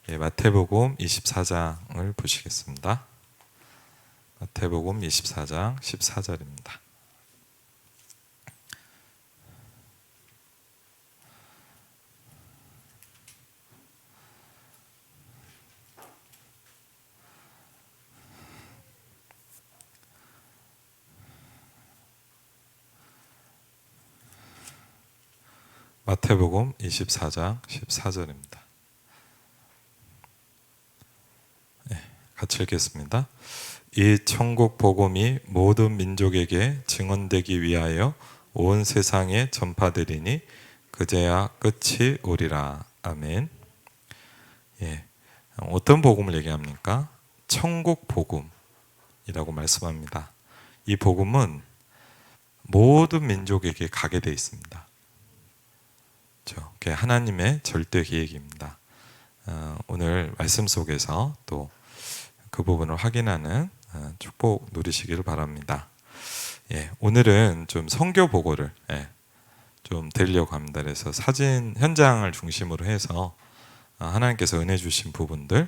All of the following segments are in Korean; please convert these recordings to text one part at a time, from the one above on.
마태복음 24장을 보시겠습니다. 마태복음 24장 14절입니다. 마태복음 24장 14절입니다. 같이 읽겠습니다. 이 천국 복음이 모든 민족에게 증언되기 위하여 온 세상에 전파되리니 그제야 끝이 오리라. 아멘. 어떤 복음을 얘기합니까? 천국 복음이라고 말씀합니다. 이 복음은 모든 민족에게 가게 되어 있습니다. 그게 하나님의 절대 계획입니다. 오늘 말씀 속에서 또 그 부분을 확인하는 축복 누리시기를 바랍니다. 오늘은 좀 선교 보고를 좀 드리려고 합니다. 그래서 사진 현장을 중심으로 해서 하나님께서 은혜 주신 부분들,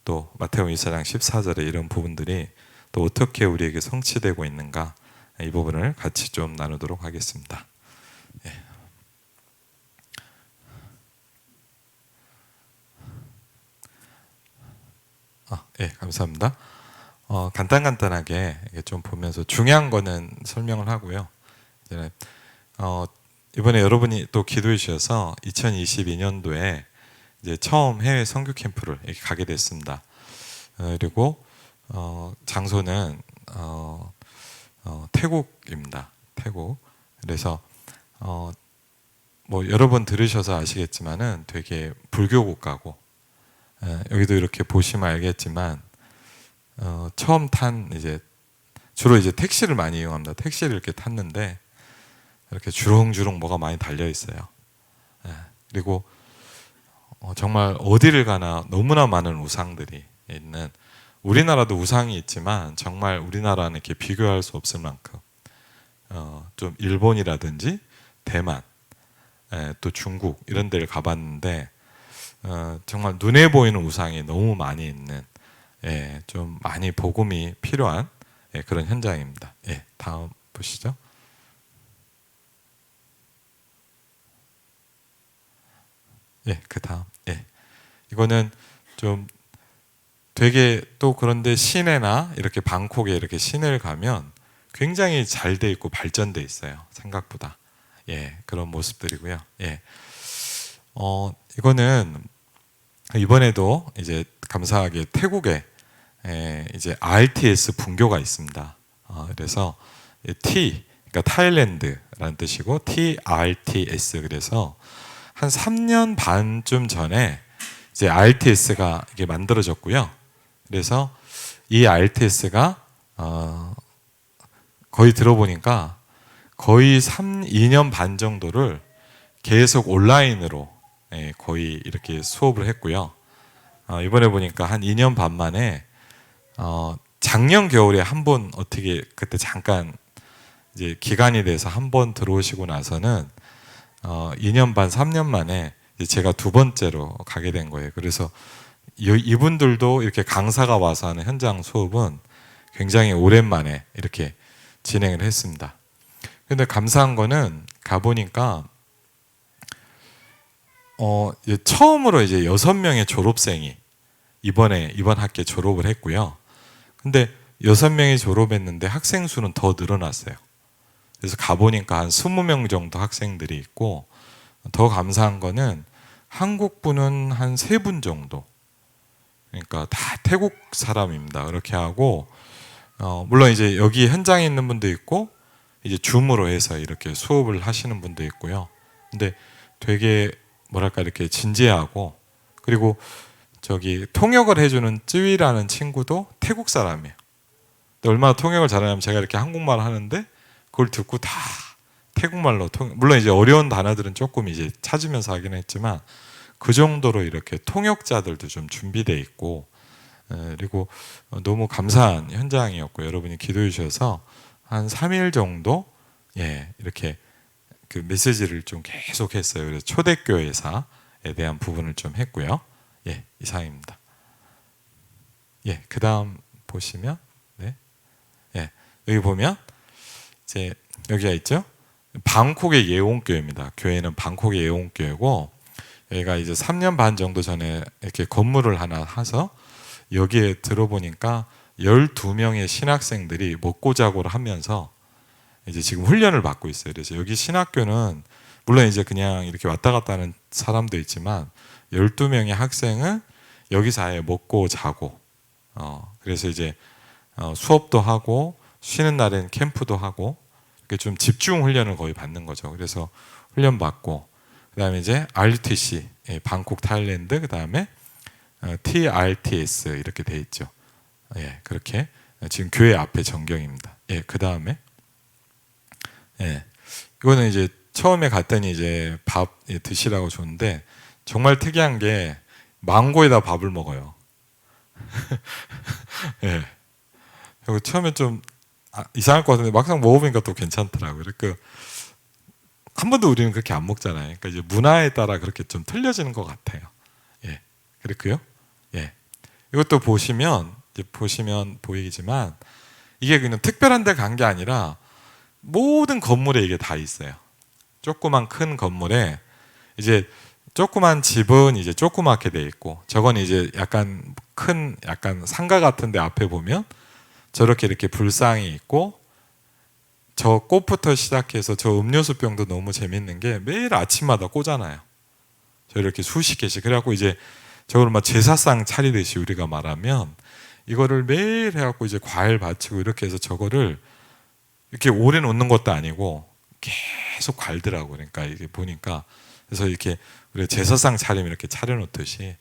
또 마태복음 24장 14절에 이런 부분들이 또 어떻게 우리에게 성취되고 있는가, 이 부분을 같이 좀 나누도록 하겠습니다. 감사합니다. 간단하게 좀 보면서 중요한 거는 설명을 하고요. 이번에 여러분이 또 기도해 주셔서 2022년도에 이제 처음 해외 선교 캠프를 이렇게 가게 됐습니다. 그리고 장소는 태국입니다. 태국. 그래서 뭐 여러 번 들으셔서 아시겠지만은 되게 불교 국가고, 여기도 이렇게 보시면 알겠지만 처음 탄 주로 택시를 많이 이용합니다. 택시를 이렇게 탔는데 이렇게 주렁주렁 뭐가 많이 달려 있어요. 그리고 정말 어디를 가나 너무나 많은 우상들이 있는, 우리나라도 우상이 있지만 정말 우리나라는 이렇게 비교할 수 없을 만큼 좀 일본이라든지 대만, 또 중국 이런 데를 가봤는데 정말 눈에 보이는 우상이 너무 많이 있는, 좀 많이 복음이 필요한 그런 현장입니다. 다음 보시죠. 그 다음. 이거는 좀 되게, 또 그런데 시내나 이렇게 방콕에 이렇게 시내를 가면 굉장히 잘 돼 있고 발전돼 있어요. 생각보다. 그런 모습들이고요. 이거는 이번에도 이제 감사하게 태국에 이제 RTS 분교가 있습니다. 그래서 T, 그러니까 타일랜드라는 뜻이고 TRTS, 그래서 한 3년 반쯤 전에 이제 RTS가 이게 만들어졌고요. 그래서 이 RTS가 거의 들어보니까 거의 2년 반 정도를 계속 온라인으로 거의 이렇게 수업을 했고요. 이번에 보니까 한 2년 반 만에 작년 겨울에 한 번, 어떻게 그때 잠깐 이제 기간이 돼서 한 번 들어오시고 나서는 2년 반, 3년 만에 제가 두 번째로 가게 된 거예요. 그래서 이분들도 이렇게 강사가 와서 하는 현장 수업은 굉장히 오랜만에 이렇게 진행을 했습니다. 근데 감사한 거는 가보니까 처음으로 이제 6명의 졸업생이 이번 학기에 졸업을 했고요. 근데 6명이 졸업했는데 학생 수는 더 늘어났어요. 그래서 가보니까 한 20명 정도 학생들이 있고, 더 감사한 거는 한국 분은 한 3분 정도. 그러니까 다 태국 사람입니다. 그렇게 하고, 물론 이제 여기 현장에 있는 분도 있고, 이제 줌으로 해서 이렇게 수업을 하시는 분도 있고요. 근데 되게 뭐랄까 이렇게 진지하고, 그리고 저기 통역을 해주는 쯔위라는 친구도 태국 사람이에요. 근데 얼마나 통역을 잘하냐면, 제가 이렇게 한국말 하는데 그걸 듣고 다 태국말로 물론 이제 어려운 단어들은 조금 이제 찾으면서 하긴 했지만 그 정도로 이렇게 통역자들도 좀 준비되어 있고, 그리고 너무 감사한 현장이었고, 여러분이 기도해 주셔서 한 3일 정도 이렇게 그 메시지를 좀 계속 했어요. 그래서 초대교회사에 대한 부분을 좀 했고요. 예, 이상입니다. 예, 그다음 보시면 네. 예, 여기 보면 이제 여기가 있죠. 방콕의 예원교회입니다. 교회는 방콕의 예원교회고 여기가 이제 3년 반 정도 전에 이렇게 건물을 하나 사서 여기에 들어보니까 12명의 신학생들이 먹고 자고를 하면서 이제 지금 훈련을 받고 있어요. 그래서 여기 신학교는 물론 이제 그냥 이렇게 왔다 갔다 하는 사람도 있지만 12명의 학생은 여기서 아예 먹고 자고 그래서 이제 수업도 하고 쉬는 날엔 캠프도 하고 이렇게 좀 집중 훈련을 거의 받는 거죠. 그래서 훈련 받고 그다음에 이제 RTC 방콕 타일랜드 그다음에 TRTS 이렇게 돼 있죠. 예, 그렇게 지금 교회 앞에 전경입니다. 예, 그다음에 예, 이거는 이제 처음에 갔더니 이제 밥 드시라고 줬는데 정말 특이한 게 망고에다 밥을 먹어요. 예. 그리고 처음에 좀 이상할 것 같은데 막상 먹어보니까 또 괜찮더라고요. 그러니까 한 번도 우리는 그렇게 안 먹잖아요. 그러니까 이제 문화에 따라 그렇게 좀 틀려지는 것 같아요. 예, 그렇고요. 예, 이것도 보시면 보이지만 이게 그냥 특별한 데 간 게 아니라 모든 건물에 이게 다 있어요. 조그만 큰 건물에 이제 조그만 집은 이제 조그맣게 돼 있고 저건 이제 약간 큰 약간 상가 같은데 앞에 보면 저렇게 이렇게 불상이 있고 저 꽃부터 시작해서 저 음료수병도 너무 재밌는 게 매일 아침마다 꽂아놔요. 저 이렇게 수십 개씩. 그래갖고 이제 저걸 막 제사상 차리듯이 우리가 말하면 이거를 매일 해갖고 이제 과일 바치고 이렇게 해서 저거를 이렇게 오래 놓는 것도 아니고 계속 갈더라고. 그러니까 이게 보니까 그래서 이렇게 우리 제사상 차리면 이렇게 차려놓듯이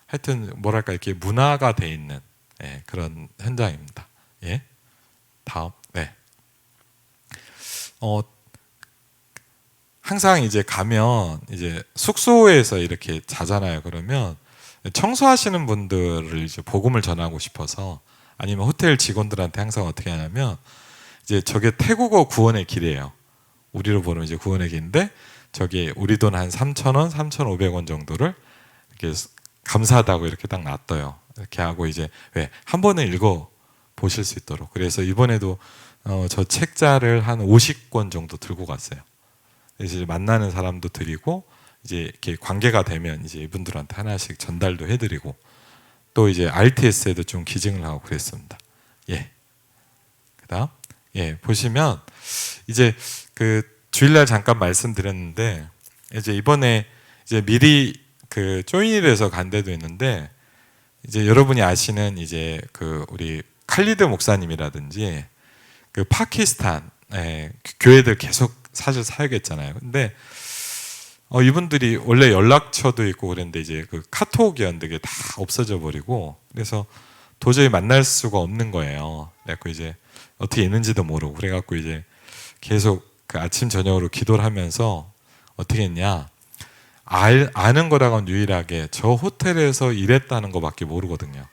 하여튼 뭐랄까 이렇게 문화가 돼 있는 그런 현장입니다. 예, 다음. 네. 항상 이제 가면 이제 숙소에서 이렇게 자잖아요. 그러면 청소하시는 분들을 이제 복음을 전하고 싶어서 아니면 호텔 직원들한테 항상 어떻게 하냐면 이제 저게 태국어 구원의 길이에요. 우리로 보면 이제 구원의 길인데 저기 우리 돈 한 3,000원, 3,500원 정도를 이렇게 감사하다고 이렇게 딱 놔둬요. 이렇게 하고 이제 왜 한 번에 읽어 보실 수 있도록. 그래서 이번에도 저 책자를 한 50권 정도 들고 갔어요. 그래서 이제 만나는 사람도 드리고 이제 이렇게 관계가 되면 이제 이분들한테 하나씩 전달도 해드리고 또 이제 RTS에도 좀 기증을 하고 그랬습니다. 예. 그다음 예 보시면 이제 그 주일날 잠깐 말씀드렸는데 이제 이번에 이제 미리 그 조인일에서 간 데도 있는데 이제 여러분이 아시는 이제 그 우리 칼리드 목사님이라든지 그 파키스탄 교회들 계속 사실 사역했잖아요. 근데 이분들이 원래 연락처도 있고 그랬는데 이제 그 카톡이었는데 그게 다 없어져 버리고 그래서 도저히 만날 수가 없는 거예요. 그래갖고 이제 어떻게 있는지도 모르고 그래갖고 이제 계속 그 아침 저녁으로 기도를 하면서 어떻게 했냐 아는 거라고는 유일하게 저 호텔에서 일했다는 거밖에 모르거든요.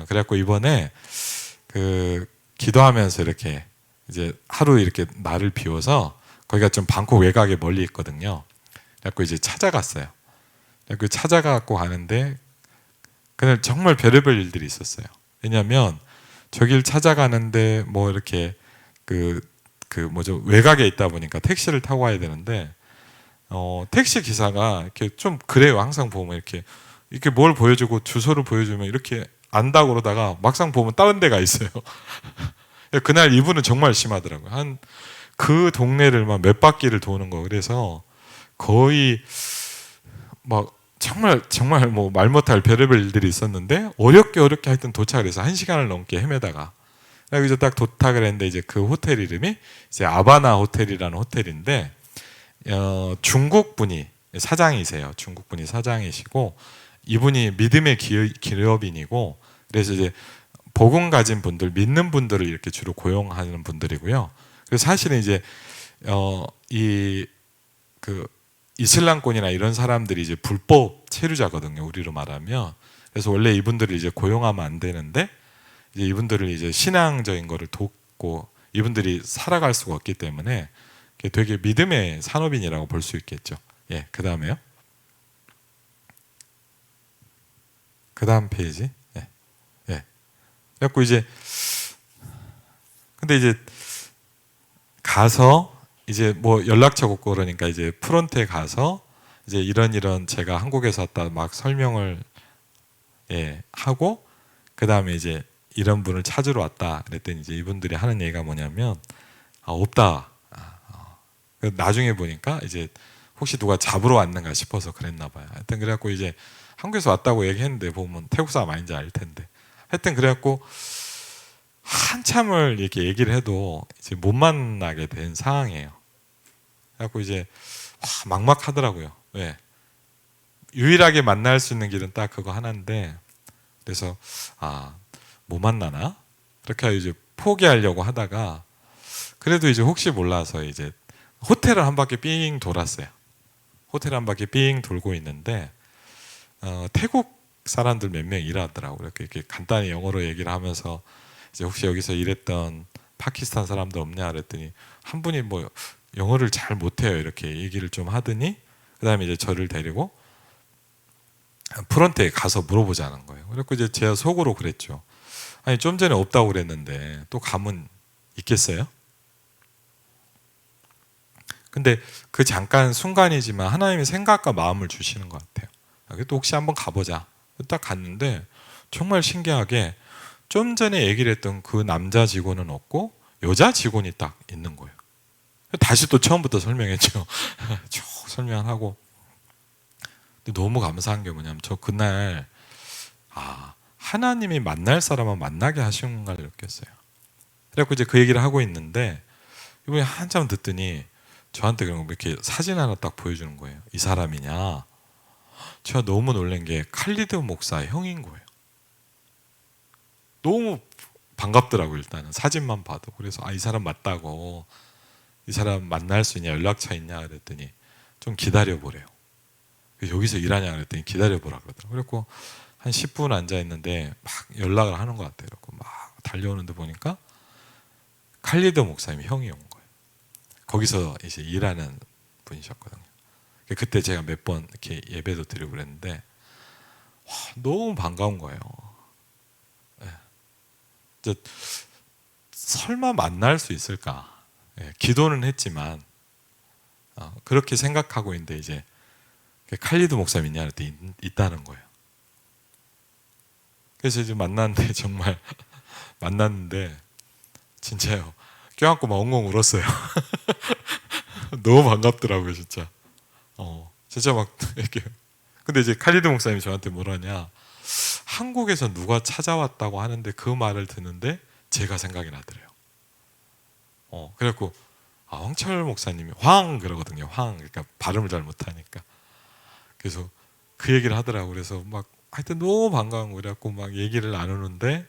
그래갖고 이번에 그 기도하면서 이렇게 이제 하루 이렇게 날을 비워서 거기가 좀 방콕 외곽에 멀리 있거든요. 그래갖고 이제 찾아갔어요. 그래갖고 찾아가고 가는데 그날 정말 별의별 일들이 있었어요. 왜냐하면 저길 찾아가는데 뭐 이렇게 그 뭐죠 외곽에 있다 보니까 택시를 타고 가야 되는데 택시 기사가 이렇게 좀 그래요. 항상 보면 이렇게 뭘 보여주고 주소를 보여주면 이렇게 안다고 그러다가 막상 보면 다른 데가 있어요. 그날 이분은 정말 심하더라고요. 한 그 동네를 막 몇 바퀴를 도는 거. 그래서 거의 막 정말 뭐 말 못할 별의별 일들이 있었는데 어렵게 하여튼 도착을 해서 1시간을 넘게 헤매다가 그리고 이제 딱 도착을 했는데 이제 그 호텔 이름이 이제 아바나 호텔이라는 호텔인데 중국 분이 사장이세요. 중국 분이 사장이시고 이분이 믿음의 기업인이고 그래서 이제 복음 가진 분들, 믿는 분들을 이렇게 주로 고용하는 분들이고요. 그래서 사실은 이제 그 이슬람권이나 이런 사람들이 이제 불법 체류자거든요. 우리로 말하면. 그래서 원래 이분들을 이제 고용하면 안 되는데 이제 이분들을 이제 신앙적인 거를 돕고 이분들이 살아갈 수가 없기 때문에 되게 믿음의 산업인이라고 볼 수 있겠죠. 예, 그 다음에요. 그 다음 페이지. 예. 예. 그래갖고 이제 근데 이제 가서 이제 뭐 연락처 묻고 그러니까 이제 프론트에 가서 이제 이런 제가 한국에서 왔다 막 설명을 하고 그 다음에 이제 이런 분을 찾으러 왔다 그랬더니 이제 이분들이 하는 얘기가 뭐냐면 없다. 나중에 보니까 이제 혹시 누가 잡으러 왔는가 싶어서 그랬나 봐요. 하여튼 그래갖고 이제 한국에서 왔다고 얘기했는데 보면 태국 사람 아닌지 알 텐데 하여튼 그래갖고 한참을 이렇게 얘기를 해도 이제 못 만나게 된 상황이에요. 그래갖고 이제 막막하더라고요. 왜? 유일하게 만날 수 있는 길은 딱 그거 하나인데 그래서 못 만나나? 그렇게 이제 포기하려고 하다가 그래도 이제 혹시 몰라서 이제 호텔을 한 바퀴 삥 돌았어요. 호텔 한 바퀴 삥 돌고 있는데 태국 사람들 몇 명 일하더라고요. 이렇게 간단히 영어로 얘기를 하면서 이제 혹시 여기서 일했던 파키스탄 사람들 없냐 그랬더니 한 분이 뭐 영어를 잘 못해요. 이렇게 얘기를 좀 하더니 그다음에 이제 저를 데리고 프런트에 가서 물어보자는 거예요. 그래서 이제 제가 속으로 그랬죠. 아니 좀 전에 없다고 그랬는데 또 가면 있겠어요? 근데 그 잠깐 순간이지만 하나님이 생각과 마음을 주시는 것 같아요. 또 혹시 한번 가보자. 딱 갔는데 정말 신기하게 좀 전에 얘기를 했던 그 남자 직원은 없고 여자 직원이 딱 있는 거예요. 다시 또 처음부터 설명했죠. 쭉 설명하고. 근데 너무 감사한 게 뭐냐면 저 그날 하나님이 만날 사람은 만나게 하시는 걸 느꼈어요. 그래갖고 이제 그 얘기를 하고 있는데 이분이 한참 듣더니 저한테 그런 거 이렇게 사진 하나 딱 보여주는 거예요. 이 사람이냐? 제가 너무 놀란 게 칼리드 목사 형인 거예요. 너무 반갑더라고요. 일단은 사진만 봐도. 그래서 이 사람 맞다고, 이 사람 만날 수 있냐, 연락처 있냐 그랬더니 좀 기다려보래요. 여기서 일하냐 그랬더니 기다려보라 그러더라고요. 그래갖고 한 10분 앉아있는데 막 연락을 하는 것 같아요. 그래갖고 막 달려오는데 보니까 칼리드 목사님이 형이 온 거예요. 거기서 이제 일하는 분이셨거든요. 그때 제가 몇 번 이렇게 예배도 드리고 그랬는데 너무 반가운 거예요. 설마 만날 수 있을까? 기도는 했지만 그렇게 생각하고 있는데 이제 칼리드 목사님 있냐 그랬더니 있다는 거예요. 그래서 이제 만났는데 정말 만났는데 진짜요. 껴안고 막 엉엉 울었어요. 너무 반갑더라고요, 진짜. 진짜 막 이렇게. 근데 이제 칼리드 목사님이 저한테 뭐라냐? 한국에서 누가 찾아왔다고 하는데 그 말을 듣는데 제가 생각이 나더래요. 그래갖고 황철 목사님이 황 그러거든요. 황. 그러니까 발음을 잘 못하니까. 그래서 그 얘기를 하더라고. 그래서 막 하여튼 너무 반가운 거 그래갖고 막 얘기를 나누는데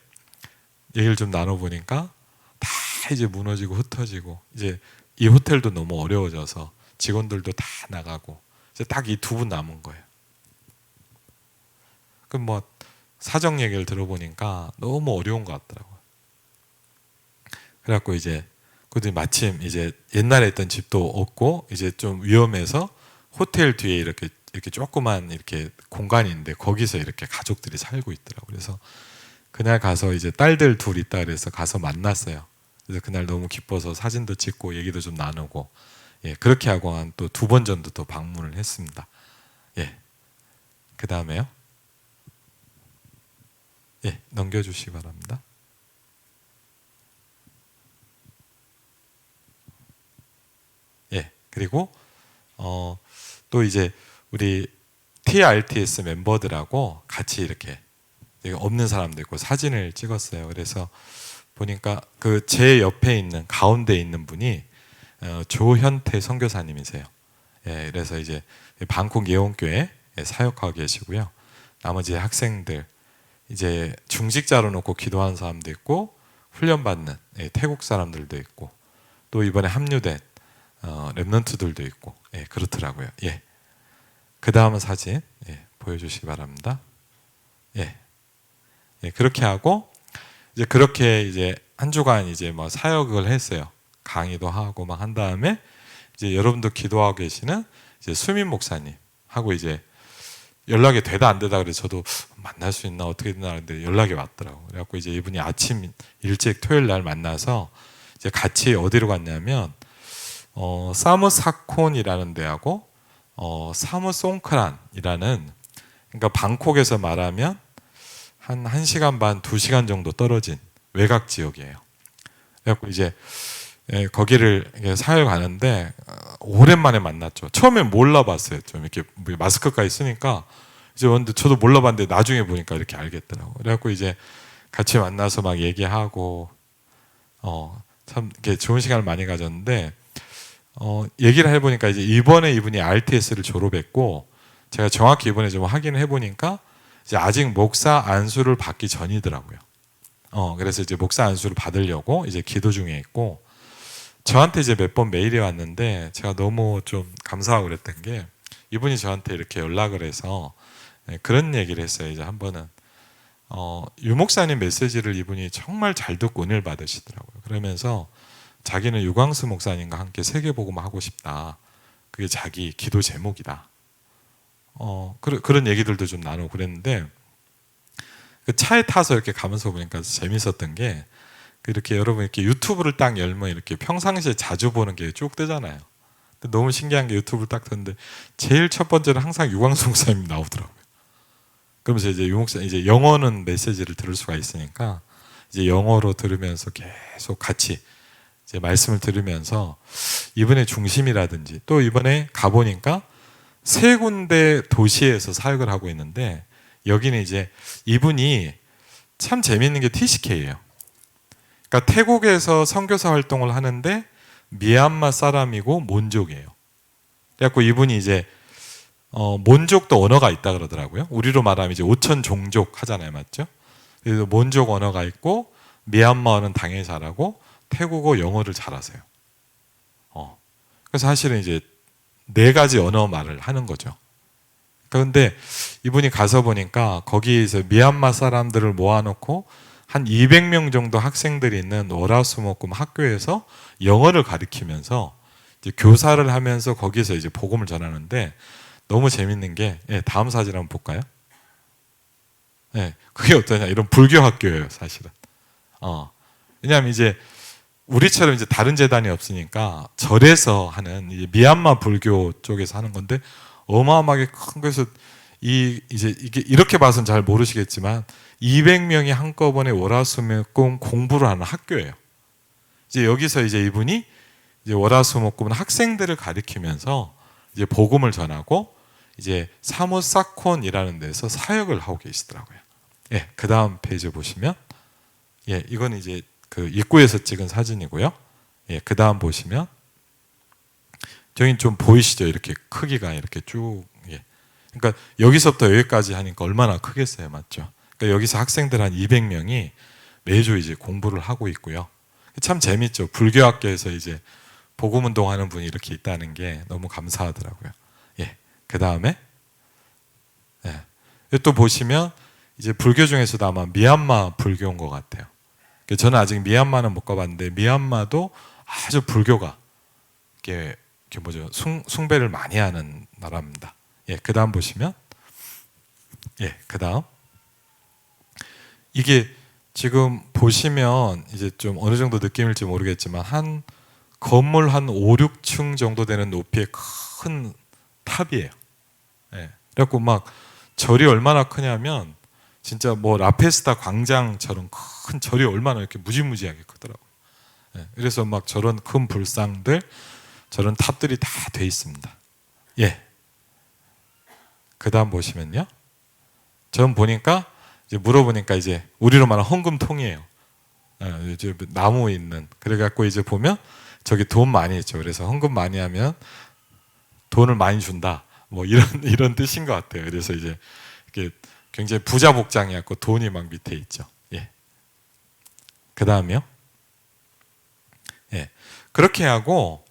얘기를 좀 나눠보니까 다 이제 무너지고 흩어지고 이제 이 호텔도 너무 어려워져서 직원들도 다 나가고 이제 딱 이 두 분 남은 거예요. 그럼 뭐 사정 얘기를 들어보니까 너무 어려운 것 같더라고요. 그래갖고 이제 그들이 마침 이제 옛날에 있던 집도 없고 이제 좀 위험해서 호텔 뒤에 이렇게 조그만 이렇게 공간이 있는데 거기서 이렇게 가족들이 살고 있더라고요. 그래서 그날 가서 이제 딸들 둘 있다 그래서 가서 만났어요. 그래서 그날 너무 기뻐서 사진도 찍고 얘기도 좀 나누고 그렇게 하고 한 또 2번 정도 또 방문을 했습니다. 그 다음에요. 넘겨주시기 바랍니다. 그리고 또 이제 우리 TRTS 멤버들하고 같이 이렇게 없는 사람도 있고 사진을 찍었어요. 그래서 보니까 그 제 옆에 있는 가운데 있는 분이 조현태 선교사님이세요. 그래서 이제 방콕 예원교회 사역하고 계시고요. 나머지 학생들 이제 중직자로 놓고 기도하는 사람도 있고 훈련받는 태국 사람들도 있고 또 이번에 합류된 랩런트들도 있고 그렇더라고요. 그 다음 사진 보여주시기 바랍니다. 그렇게 하고 이제 그렇게 이제 한 주간 이제 뭐 사역을 했어요. 강의도 하고 막 한 다음에 이제 여러분도 기도하고 계시는 이제 수민 목사님 하고 이제 연락이 되다 안 되다 그래서 저도 만날 수 있나 어떻게 되나 하는데 연락이 왔더라고. 그래갖고 이제 이분이 아침 일찍 토요일 날 만나서 이제 같이 어디로 갔냐면 사무사콘이라는 데하고 사무송크란이라는, 그러니까 방콕에서 말하면 한 1시간 반, 2시간 정도 떨어진 외곽 지역이에요. 그래갖고 이제 거기를 사흘 가는데 오랜만에 만났죠. 처음엔 몰라봤어요. 좀 이렇게 마스크까지 쓰니까 이제 근데 저도 몰라봤는데 나중에 보니까 이렇게 알겠더라고. 그래갖고 이제 같이 만나서 막 얘기하고 참 이렇게 좋은 시간을 많이 가졌는데 얘기를 해보니까 이제 이번에 이분이 RTS를 졸업했고 제가 정확히 이번에 좀 확인을 해보니까 이제 아직 목사 안수를 받기 전이더라고요. 그래서 이제 목사 안수를 받으려고 이제 기도 중에 있고 저한테 이제 몇 번 메일이 왔는데 제가 너무 좀 감사하고 그랬던 게 이분이 저한테 이렇게 연락을 해서 그런 얘기를 했어요. 이제 한 번은 유 목사님 메시지를 이분이 정말 잘 듣고 은혜를 받으시더라고요. 그러면서 자기는 유광수 목사님과 함께 세계복음 하고 싶다. 그게 자기 기도 제목이다. 그런 얘기들도 좀 나누고 그랬는데 그 차에 타서 이렇게 가면서 보니까 재밌었던 게 이렇게 여러분 이렇게 유튜브를 딱 열면 이렇게 평상시에 자주 보는 게 쭉 뜨잖아요. 근데 너무 신기한 게 유튜브를 딱 듣는데 제일 첫 번째는 항상 유광수 목사님 나오더라고요. 그러면서 이제 유목사 이제 영어는 메시지를 들을 수가 있으니까 이제 영어로 들으면서 계속 같이 이제 말씀을 들으면서 이번에 중심이라든지 또 이번에 가보니까 3군데 도시에서 사역을 하고 있는데 여기는 이제 이분이 참 재밌는 게 TCK예요. 그러니까 태국에서 선교사 활동을 하는데 미얀마 사람이고 몬족이에요. 그래갖고 이분이 이제 몬족도 언어가 있다 그러더라고요. 우리로 말하면 이제 5천 종족 하잖아요, 맞죠? 그래서 몬족 언어가 있고 미얀마어는 당연히 잘하고 태국어, 영어를 잘하세요. 그래서 사실은 이제 4가지 언어 말을 하는 거죠. 그런데 이분이 가서 보니까 거기에서 미얀마 사람들을 모아놓고 한 200명 정도 학생들이 있는 월화수목금 학교에서 영어를 가르치면서 이제 교사를 하면서 거기서 이제 복음을 전하는데 너무 재밌는 게 다음 사진 한번 볼까요? 그게 어떠냐? 이런 불교 학교예요, 사실은. 왜냐하면 이제 우리처럼 이제 다른 재단이 없으니까 절에서 하는 이제 미얀마 불교 쪽에서 하는 건데 어마어마하게 큰 거에서 이제 이게 이렇게 봐서는 잘 모르시겠지만 200명이 한꺼번에 월화수목금 공부를 하는 학교예요. 이제 여기서 이제 이분이 이제 월화수목금 학생들을 가리키면서 이제 복음을 전하고 이제 사무사콘이라는 데서 사역을 하고 계시더라고요. 그 다음 페이지 보시면 이건 이제 그 입구에서 찍은 사진이고요. 그 다음 보시면 저긴 좀 보이시죠? 이렇게 크기가 이렇게 쭉. 그러니까 여기서부터 여기까지 하니까 얼마나 크겠어요, 맞죠? 그러니까 여기서 학생들 한 200명이 매주 이제 공부를 하고 있고요. 참 재밌죠. 불교학교에서 이제 복음 운동하는 분이 이렇게 있다는 게 너무 감사하더라고요. 그 다음에 또 보시면 이제 불교 중에서도 아마 미얀마 불교인 것 같아요. 저는 아직 미얀마는 못 가봤는데 미얀마도 아주 불교가 이렇게 뭐죠? 숭배를 많이 하는 나라입니다. 그 다음 보시면 그 다음 이게 지금 보시면 이제 좀 어느 정도 느낌일지 모르겠지만 한 건물 한 5, 6층 정도 되는 높이의 큰 탑이에요. 그래갖고 막 절이 얼마나 크냐면 진짜 뭐 라페스타 광장처럼 큰 절이 얼마나 이렇게 무지무지하게 크더라고요. 그래서 막 저런 큰 불상들, 저런 탑들이 다 돼 있습니다. 그 다음 보시면요. 전 보니까 이제 물어보니까 이제 우리로 말하는 헌금통이에요. 이제 나무 있는. 그래갖고 이제 보면 저기 돈 많이 있죠. 그래서 헌금 많이 하면 돈을 많이 준다. 뭐 이런 뜻인 것 같아요. 그래서 이제 이렇게 굉장히 부자 복장이었고 돈이 막 밑에 있죠. 그 다음이요. 그렇게 하고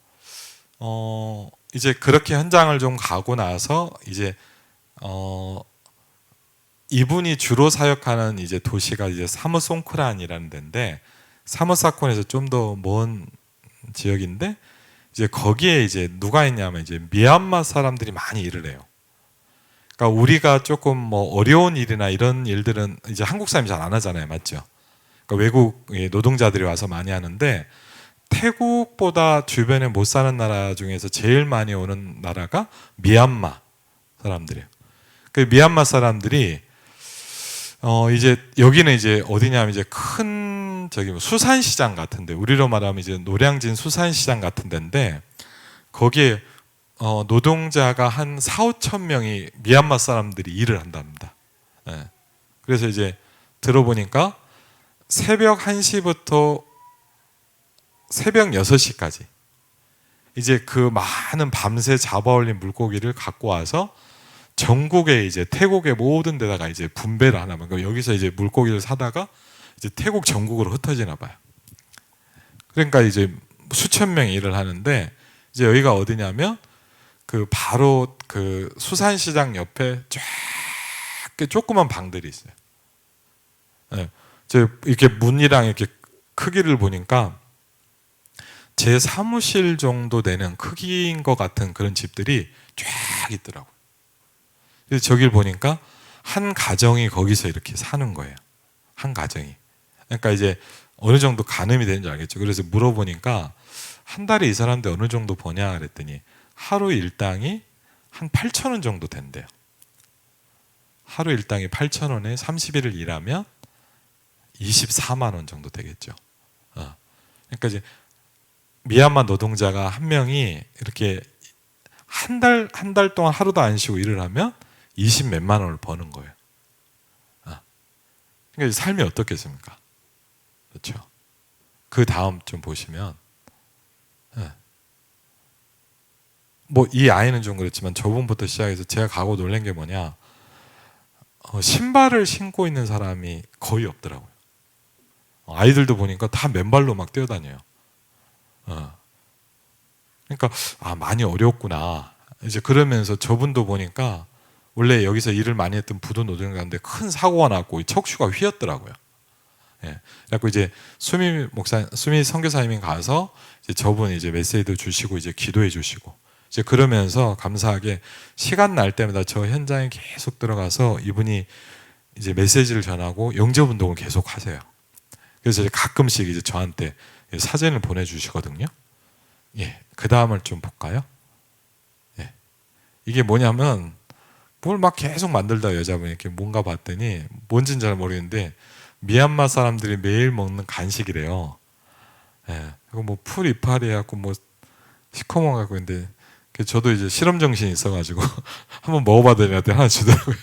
이제 그렇게 현장을 좀 가고 나서 이제 이분이 주로 사역하는 이제 도시가 이제 사무송크란이라는 데인데 사무사콘에서 좀 더 먼 지역인데 이제 거기에 이제 누가 있냐면 이제 미얀마 사람들이 많이 일을 해요. 그러니까 우리가 조금 뭐 어려운 일이나 이런 일들은 이제 한국 사람이 잘 안 하잖아요, 맞죠? 그러니까 외국 노동자들이 와서 많이 하는데 태국보다 주변에 못 사는 나라 중에서 제일 많이 오는 나라가 미얀마 사람들이에요. 그 미얀마 사람들이 이제 여기는 이제 어디냐면 이제 큰 저기 뭐 수산시장 같은데 우리로 말하면 이제 노량진 수산시장 같은 데인데 거기에 노동자가 한 4, 5천 명이 미얀마 사람들이 일을 한답니다. 예. 그래서 이제 들어보니까 새벽 1시부터 새벽 6시까지 이제 그 많은 밤새 잡아올린 물고기를 갖고 와서 전국에 이제 태국의 모든 데다가 이제 분배를 하나 봐요. 여기서 이제 물고기를 사다가 이제 태국 전국으로 흩어지나 봐요. 그러니까 이제 수천 명이 일을 하는데 이제 여기가 어디냐면 그 바로 그 수산시장 옆에 쫙 조그만 방들이 있어요. 네. 이렇게 문이랑 이렇게 크기를 보니까 제 사무실 정도 되는 크기인 것 같은 그런 집들이 쫙 있더라고요. 그래서 저길 보니까 한 가정이 거기서 이렇게 사는 거예요. 한 가정이. 그러니까 이제 어느 정도 가늠이 되는지 알겠죠. 그래서 물어보니까 한 달에 이 사람들 어느 정도 버냐 그랬더니 하루 일당이 한 8,000원 정도 된대요. 하루 일당이 8,000원에 30일을 일하면 24만 원 정도 되겠죠. 그러니까 이제 미얀마 노동자가 한 명이 이렇게 한 달 동안 하루도 안 쉬고 일을 하면 20 몇만 원을 버는 거예요. 그러니까 삶이 어떻겠습니까? 그렇죠. 그 다음 좀 보시면 뭐 이 아이는 좀 그렇지만 저번부터 시작해서 제가 가고 놀란 게 뭐냐, 신발을 신고 있는 사람이 거의 없더라고요. 아이들도 보니까 다 맨발로 막 뛰어다녀요. 그러니까 많이 어렵구나. 이제 그러면서 저분도 보니까 원래 여기서 일을 많이 했던 부도 노동자인데 큰 사고가 났고 척추가 휘었더라고요. 예. 그래갖고 이제 수미 선교사님이 가서 이제 저분 이제 메시지도 주시고 이제 기도해 주시고 이제 그러면서 감사하게 시간 날 때마다 저 현장에 계속 들어가서 이분이 이제 메시지를 전하고 영접 운동을 계속 하세요. 그래서 이제 가끔씩 이제 저한테 사진을 보내주시거든요. 예, 그 다음을 좀 볼까요? 예, 이게 뭐냐면 뭘 막 계속 만들다 여자분이 이렇게 뭔가 봤더니 뭔지는 잘 모르겠는데 미얀마 사람들이 매일 먹는 간식이래요. 예, 이거 뭐 풀 이파리 해갖고 뭐 시커먼 갖고 있는데 저도 이제 실험 정신이 있어가지고 한번 먹어봐더니 나한테 하나 주더라고요.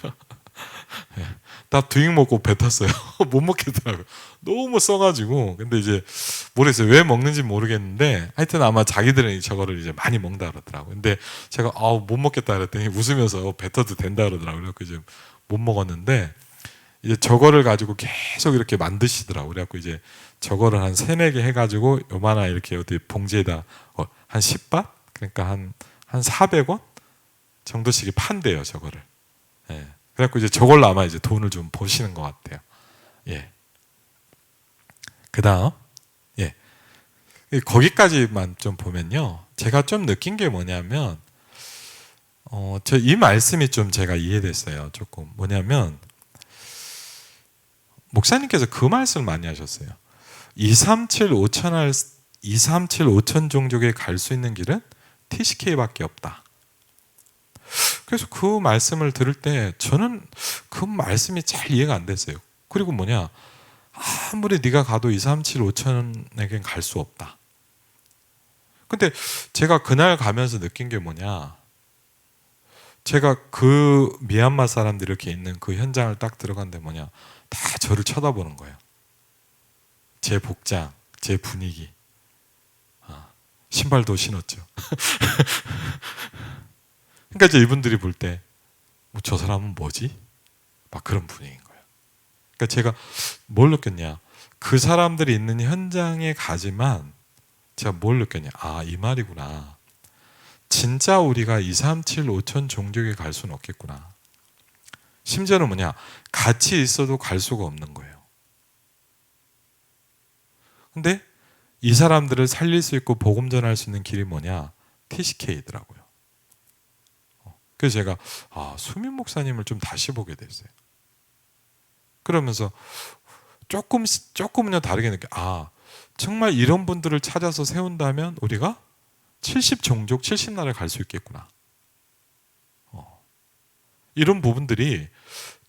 예, 딱 두잉 먹고 뱉었어요. 못 먹겠더라고요. 너무 써가지고. 근데 이제 모르겠어요. 왜 먹는지 모르겠는데 하여튼 아마 자기들은 저거를 이제 많이 먹는다 그러더라고요. 근데 제가 못 먹겠다 그랬더니 웃으면서 뱉어도 된다 그러더라고요. 그래서 이제 못 먹었는데 이제 저거를 가지고 계속 이렇게 만드시더라고요. 그래갖고 이제 저거를 한 3, 4개 해가지고 요만한 이렇게 어디 봉지에다 한 10밭? 그러니까 한 400원 정도씩 판대요, 저거를. 예. 그래갖고 이제 저걸로 아마 이제 돈을 좀 버시는 것 같아요. 예. 그 다음, 예. 거기까지만 좀 보면요. 제가 좀 느낀 게 뭐냐면, 저 이 말씀이 좀 제가 이해됐어요. 조금. 뭐냐면, 목사님께서 그 말씀을 많이 하셨어요. 237 5천 종족에 갈 수 있는 길은 TCK밖에 없다. 그래서 그 말씀을 들을 때 저는 그 말씀이 잘 이해가 안 됐어요. 그리고 뭐냐, 아무리 네가 가도 237 5천에겐 갈 수 없다. 근데 제가 그날 가면서 느낀 게 뭐냐, 제가 그 미얀마 사람들이 이렇게 있는 그 현장을 딱 들어갔는데 뭐냐, 다 저를 쳐다보는 거예요. 제 복장, 제 분위기. 신발도 신었죠. 그러니까 이제 이분들이 볼 때 저 사람은 뭐지? 막 그런 분위기인 거예요. 그러니까 제가 뭘 느꼈냐, 그 사람들이 있는 현장에 가지만 제가 뭘 느꼈냐, 이 말이구나. 진짜 우리가 237 5천 종족에 갈 수는 없겠구나. 심지어는 뭐냐, 같이 있어도 갈 수가 없는 거예요. 근데 이 사람들을 살릴 수 있고 복음 전할 수 있는 길이 뭐냐, TCK더라고요. 그래서 제가 수민 목사님을 좀 다시 보게 됐어요. 그러면서 조금은요 다르게 느껴. 정말 이런 분들을 찾아서 세운다면 우리가 70종족 70나라를 갈 수 있겠구나. 이런 부분들이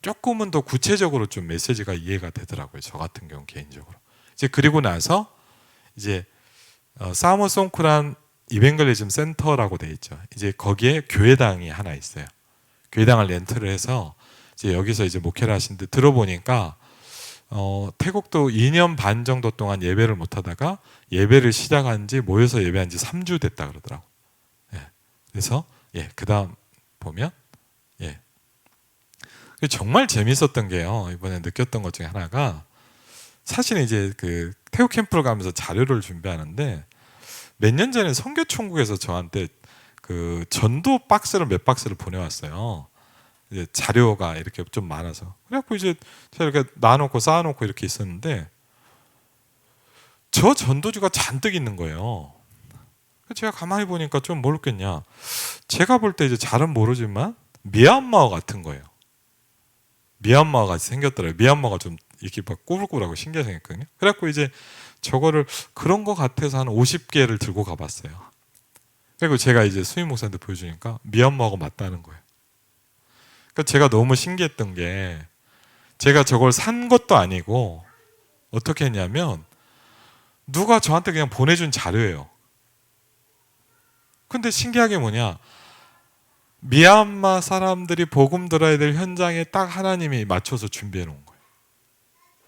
조금은 더 구체적으로 좀 메시지가 이해가 되더라고요. 저 같은 경우 개인적으로. 이제 그리고 나서 이제 사모 송크란 이벤글리즘 센터라고 돼 있죠. 이제 거기에 교회당이 하나 있어요. 교회당을 렌트를 해서 이제 여기서 이제 목회를 하시는데 들어보니까 태국도 2년 반 정도 동안 예배를 못 하다가 예배를 시작한 지 모여서 예배한 지 3주 됐다 그러더라고. 예. 그래서 그다음 보면 정말 재밌었던 게요. 이번에 느꼈던 것 중에 하나가 사실 이제 그 태국 캠프를 가면서 자료를 준비하는데 몇 년 전에 선교총국에서 저한테 그 전도 박스를 몇 박스를 보내왔어요. 이제 자료가 이렇게 좀 많아서 그래갖고 이제 제가 이렇게 놔놓고 쌓아놓고 이렇게 있었는데 저 전도지가 잔뜩 있는 거예요. 제가 가만히 보니까 좀 모르겠냐. 제가 볼 때 이제 잘은 모르지만 미얀마 같은 거예요. 미얀마 같이 생겼더라고요. 미얀마가 좀 이렇게 막 꾸불꾸불하고 신기하게 생겼거든요. 그래갖고 이제 저거를 그런 거 같아서 한 50개를 들고 가봤어요. 그리고 제가 이제 수임 목사한테 보여주니까 미얀마가 맞다는 거예요. 그러니까 제가 너무 신기했던 게 제가 저걸 산 것도 아니고 어떻게 했냐면 누가 저한테 그냥 보내준 자료예요. 근데 신기하게 뭐냐, 미얀마 사람들이 복음 들어야 될 현장에 딱 하나님이 맞춰서 준비해 놓은 거예요.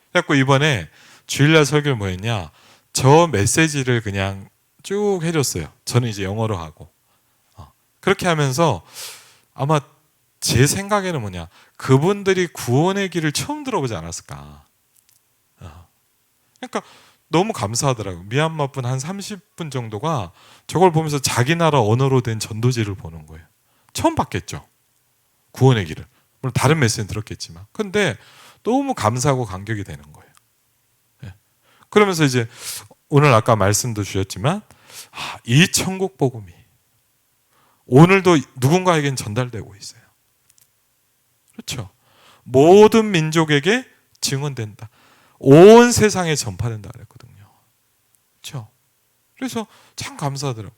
그래갖고 이번에 주일날 설교를 뭐 했냐, 저 메시지를 그냥 쭉 해줬어요. 저는 이제 영어로 하고 그렇게 하면서 아마 제 생각에는 뭐냐, 그분들이 구원의 길을 처음 들어보지 않았을까. 그러니까 너무 감사하더라고요. 미얀마 분 한 30분 정도가 저걸 보면서 자기 나라 언어로 된 전도지를 보는 거예요. 처음 봤겠죠. 구원의 길을. 물론 다른 메시지는 들었겠지만. 근데 너무 감사하고 감격이 되는 거예요. 그러면서 이제 오늘 아까 말씀도 주셨지만 이 천국 복음이 오늘도 누군가에겐 전달되고 있어요. 그렇죠. 모든 민족에게 증언된다. 온 세상에 전파된다 그랬거든요. 그렇죠. 그래서 참 감사하더라고요.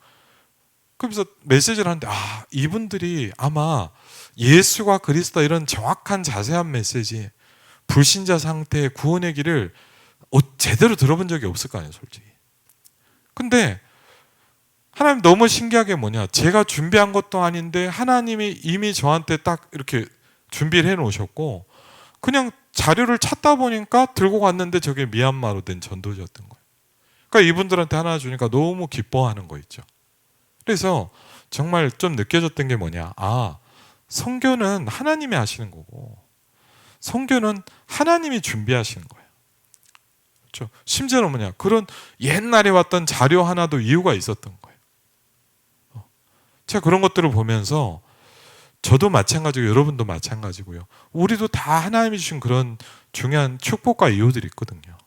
그래서 메시지를 하는데 이분들이 아마 예수가 그리스도다 이런 정확한 자세한 메시지, 불신자 상태의 구원의 길을 제대로 들어본 적이 없을 거 아니에요, 솔직히. 근데 하나님 너무 신기한 게 뭐냐, 제가 준비한 것도 아닌데 하나님이 이미 저한테 딱 이렇게 준비를 해놓으셨고 그냥 자료를 찾다 보니까 들고 갔는데 저게 미얀마로 된 전도지였던 거예요. 그러니까 이분들한테 하나 주니까 너무 기뻐하는 거 있죠. 그래서 정말 좀 느껴졌던 게 뭐냐, 선교는 하나님이 하시는 거고 선교는 하나님이 준비하시는 거예요. 그렇죠? 심지어는 뭐냐, 그런 옛날에 왔던 자료 하나도 이유가 있었던 거예요. 제가 그런 것들을 보면서 저도 마찬가지고 여러분도 마찬가지고요. 우리도 다 하나님이 주신 그런 중요한 축복과 이유들이 있거든요.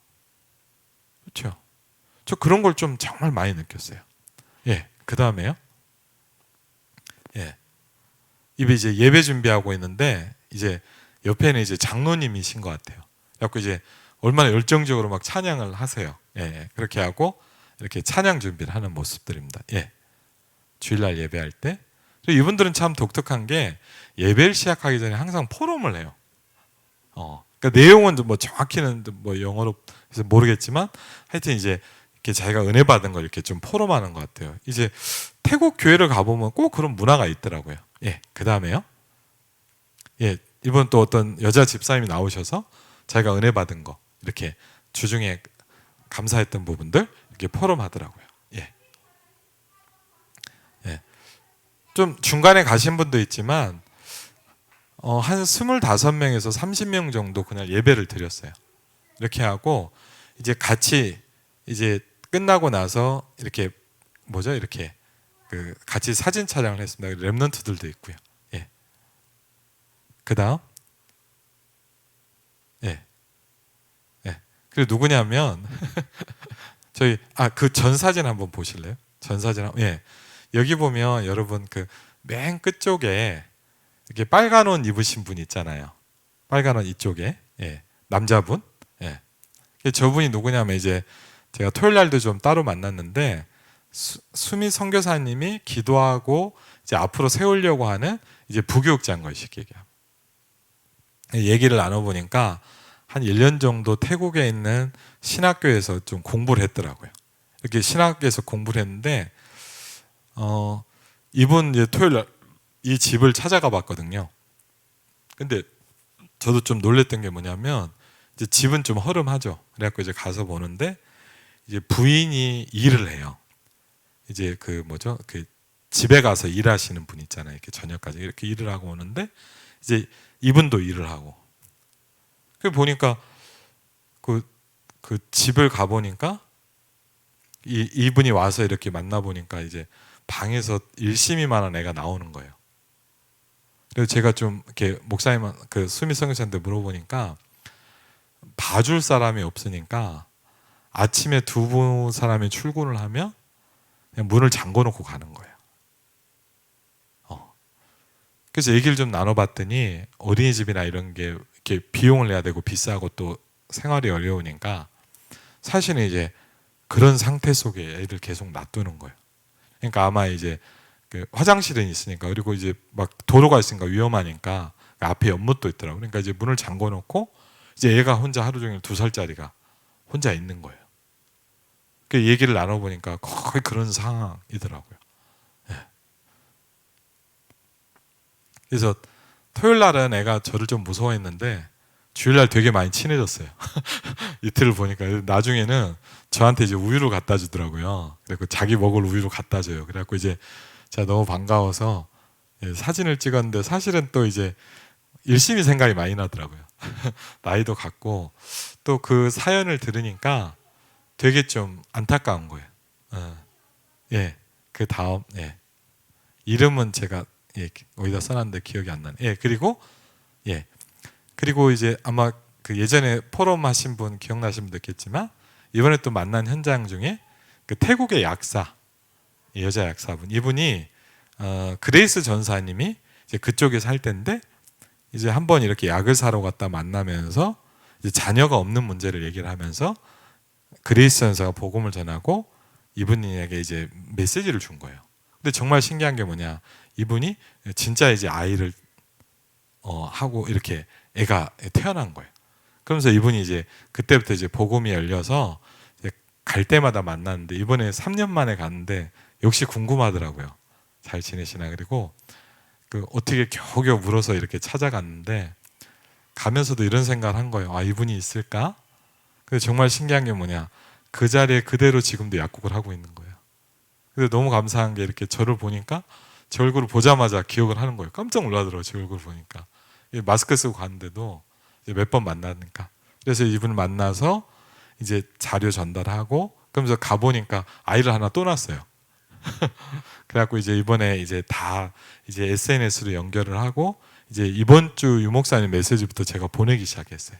그렇죠? 저 그런 걸 좀 정말 많이 느꼈어요. 그 다음에요. 입에 이제 예배 준비하고 있는데 이제 옆에는 이제 장로님이신 것 같아요. 그래갖고 이제 얼마나 열정적으로 막 찬양을 하세요. 그렇게 하고 이렇게 찬양 준비를 하는 모습들입니다. 주일날 예배할 때. 이분들은 참 독특한 게 예배를 시작하기 전에 항상 포럼을 해요. 그러니까 내용은 뭐 정확히는 뭐 영어로 해서 모르겠지만 하여튼 이제 이렇게 자기가 은혜 받은 걸 이렇게 좀 포럼하는 것 같아요. 이제 태국 교회를 가보면 꼭 그런 문화가 있더라고요. 그 다음에요. 이번 또 어떤 여자 집사님이 나오셔서 자기가 은혜 받은 거 이렇게 주중에 감사했던 부분들 이렇게 포럼하더라고요. 좀 중간에 가신 분도 있지만 한 25명에서 30명 정도 그냥 예배를 드렸어요. 이렇게 하고 이제 같이 이제 끝나고 나서 이렇게 이렇게 그 같이 사진 촬영을 했습니다. 랩런트들도 있고요. 그다음 그리고 누구냐면 저희 그 전 사진 한번 보실래요? 전 사진 여기 보면 여러분 그 맨 끝쪽에 이렇게 빨간 옷 입으신 분 있잖아요. 빨간 옷 이쪽에. 예. 남자분. 예. 저분이 누구냐면 이제 제가 토요일 날도 좀 따로 만났는데 수미 선교사님이 기도하고 이제 앞으로 세우려고 하는 이제 부교육자인 거예요, 쉽게 얘기하면. 얘기를 나눠보니까 한 1년 정도 태국에 있는 신학교에서 좀 공부를 했더라고요. 이렇게 신학교에서 공부를 했는데 이분 이제 토요일 날 이 집을 찾아가 봤거든요. 근데 저도 좀 놀랬던 게 뭐냐면 이제 집은 좀 허름하죠. 그래갖고 이제 가서 보는데 이제 부인이 일을 해요. 이제 그 뭐죠? 그 집에 가서 일하시는 분 있잖아요. 이렇게 저녁까지 이렇게 일을 하고 오는데 이제 이분도 일을 하고. 그 보니까 그 집을 가 보니까 이분이 와서 이렇게 만나 보니까 이제 방에서 일심이만 한 애가 나오는 거예요. 그래서 제가 좀 이렇게 목사님 그 수미 선교사한테 물어보니까 봐줄 사람이 없으니까 아침에 두 사람이 출근을 하면 그냥 문을 잠궈 놓고 가는 거예요. 그래서 얘기를 좀 나눠봤더니 어린이집이나 이런 게 이렇게 비용을 내야 되고 비싸고 또 생활이 어려우니까 사실은 이제 그런 상태 속에 애들 계속 놔두는 거예요. 그러니까 아마 이제 그 화장실은 있으니까 그리고 이제 막 도로가 있으니까 위험하니까 앞에 연못도 있더라고요. 그러니까 이제 문을 잠궈 놓고 이제 얘가 혼자 하루 종일 2살짜리가 혼자 있는 거예요. 그 얘기를 나눠보니까 거의 그런 상황이더라고요. 예. 그래서 토요일 날은 애가 저를 좀 무서워했는데 주일날 되게 많이 친해졌어요. 이틀을 보니까 나중에는 저한테 이제 우유를 갖다 주더라고요. 그래서 자기 먹을 우유를 갖다 줘요. 그래갖고 이제 제가 너무 반가워서 사진을 찍었는데 사실은 또 이제 일심이 생각이 많이 나더라고요. 나이도 같고 또 그 사연을 들으니까 되게 좀 안타까운 거예요. 예, 그 다음 이름은 제가 어디다 써놨는데 기억이 안 나네. 그리고 이제 아마 그 예전에 포럼 하신 분 기억나시면 있겠지만 이번에 또 만난 현장 중에 그 태국의 약사 여자 약사분 이분이 그레이스 전사님이 이제 그쪽에 살 때인데 이제 한번 이렇게 약을 사러 갔다 만나면서 이제 자녀가 없는 문제를 얘기를 하면서 그레이스 전사가 복음을 전하고 이분에게 이제 메시지를 준 거예요. 근데 정말 신기한 게 뭐냐 이분이 진짜 이제 아이를 하고 이렇게 애가 태어난 거예요. 그러면서 이분이 이제 그때부터 이제 복음이 열려서 이제 갈 때마다 만났는데 이번에 3년 만에 갔는데 역시 궁금하더라고요. 잘 지내시나. 그리고 그 어떻게 겨우겨우 물어서 이렇게 찾아갔는데 가면서도 이런 생각을 한 거예요. 아 이분이 있을까? 근데 정말 신기한 게 뭐냐 그 자리에 그대로 지금도 약국을 하고 있는 거예요. 근데 너무 감사한 게 이렇게 저를 보니까 제 얼굴을 보자마자 기억을 하는 거예요. 깜짝 놀라더라고요. 제 얼굴을 보니까 마스크 쓰고 갔는데도 몇 번 만나니까. 그래서 이분을 만나서 이제 자료 전달하고 그러면서 가보니까 아이를 하나 또 낳았어요. 그래갖고 이제 이번에 이제 다 이제 SNS로 연결을 하고 이제 이번 주 유목사님 메시지부터 제가 보내기 시작했어요.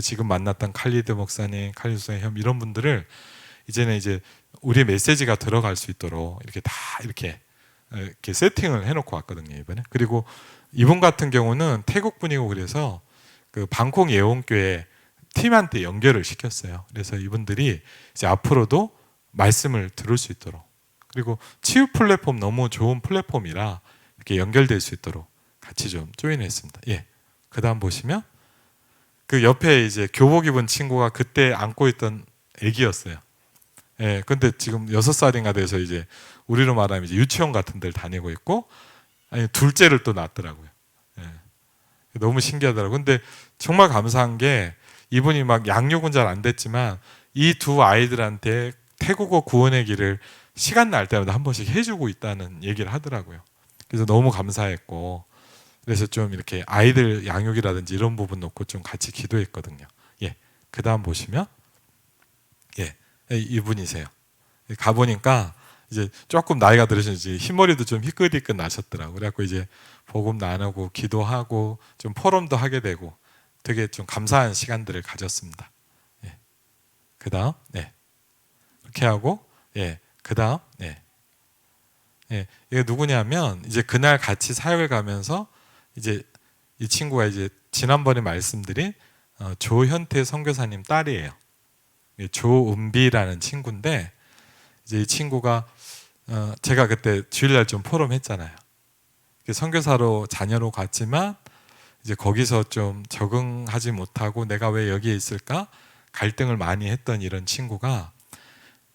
지금 만났던 칼리드 목사님, 칼리드 목사님 이런 분들을 이제는 이제 우리 메시지가 들어갈 수 있도록 이렇게 다 이렇게 세팅을 해놓고 왔거든요 이번에. 그리고 이분 같은 경우는 태국 분이고 그래서 그 방콕 예원교회 팀한테 연결을 시켰어요. 그래서 이분들이 이제 앞으로도 말씀을 들을 수 있도록 그리고 치유 플랫폼 너무 좋은 플랫폼이라 이렇게 연결될 수 있도록 같이 좀 조인했습니다. 예. 그다음 보시면 그 옆에 이제 교복 입은 친구가 그때 안고 있던 애기였어요. 예. 근데 지금 6살인가 돼서 이제 우리로 말하면 이제 유치원 같은 데를 다니고 있고 아니 둘째를 또 낳았더라고요. 예. 너무 신기하더라고요. 근데 정말 감사한 게 이분이 막 양육은 잘 안 됐지만 이 두 아이들한테 태국어 구원의 길을 시간 날 때마다 한 번씩 해주고 있다는 얘기를 하더라고요. 그래서 너무 감사했고 그래서 좀 이렇게 아이들 양육이라든지 이런 부분 놓고 좀 같이 기도했거든요. 예. 그 다음 보시면 이분이세요. 가보니까 이제 조금 나이가 들으셨는지 흰머리도 좀 희끗희끗 나셨더라고요. 그래갖고 이제 복음 나누고 기도하고 좀 포럼도 하게 되고 되게 좀 감사한 시간들을 가졌습니다. 예. 그 다음 이렇게 하고 그 다음 이게 누구냐면 이제 그날 같이 사역을 가면서 이제 이 친구가 이제 지난번에 말씀드린 조현태 선교사님 딸이에요. 조은비라는 친구인데, 이제 이 친구가 제가 그때 주일날 좀 포럼 했잖아요. 선교사로 자녀로 갔지만 이제 거기서 좀 적응하지 못하고 내가 왜 여기에 있을까 갈등을 많이 했던 이런 친구가